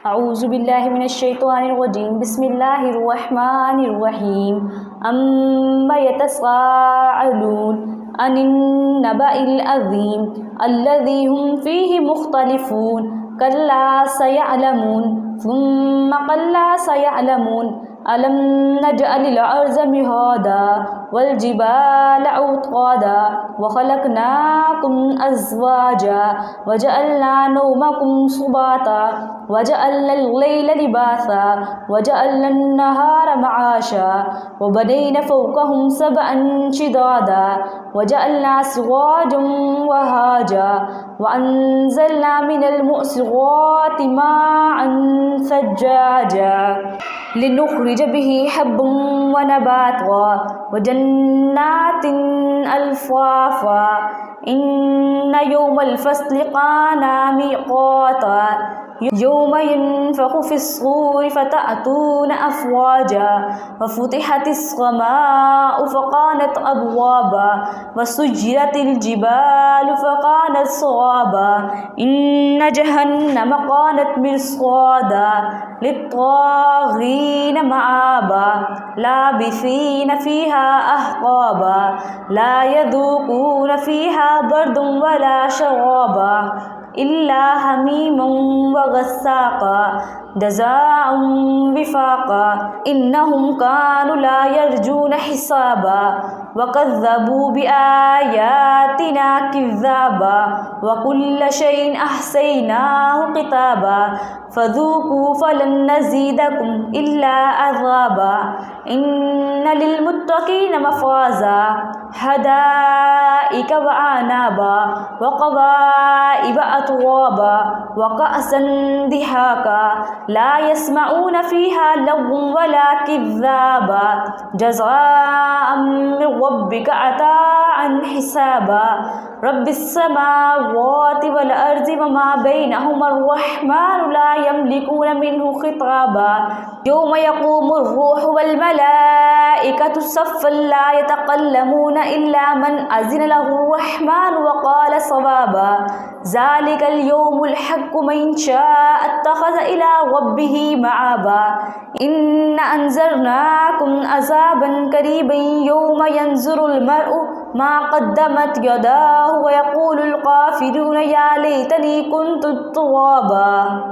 أعوذ بالله من الشيطان الرجيم بسم الله الرحمن الرحيم أما يتساءلون عن النبأ العظيم الذي هم فيه مختلفون كلا سيعلمون ثم كلا سيعلمون ألم نجعل الأرض مهادا والجبال أوتادا وخلقناكم أزواجا وجعلنا نومكم سباتا وجعلنا الليل لباسا وجعلنا النهار معاشا وبنينا فوقهم سبعا شدادا وجعلنا سراجا وهاجا وأنزلنا من المعصرات ماء ثجاجا لنخرج به حبا ونباتا وجنات ألفافا إن يوم الفصل كان ميقاتا يوم ينفخ في الصور فتأتون أفواجا وفتحت السماء فكانت أبوابا وسجرت الجبال فكانت سرابا إن جهنم كانت مرصادا للطاغين مآبا لابثين فيها أحقابا لا يذوقون فيها برد ولا شرابا إلا حميما وغساقا جزاء وفاقا إنهم كانوا لا يرجون حسابا وكذبوا بآياتنا كذابا وكل شيء أحصيناه كتابا فذوقوا فلن نزيدكم إلا عذابا إن للمتقين مفازا حدائق وأعنابا وكواعب أترابا وكأسا دهاقا لا يسمعون فيها لغوا ولا كذابا جزاء من ربك عطاء حسابا رب السماوات والأرض وما بينهما الرحمن لا يملكون منه خطابا يوم يقوم الروح والملائكة صفا لا يتكلمون إلا من أذن له الرحمن وقال صوابا ذلك اليوم الحق من شاء اتخذ إلى ربه مآبا إن أنذرناكم عذابا قريبا يوم ينظر المرء ما قدمت يداه ويقول الكافرون يا ليتني كنت ترابا.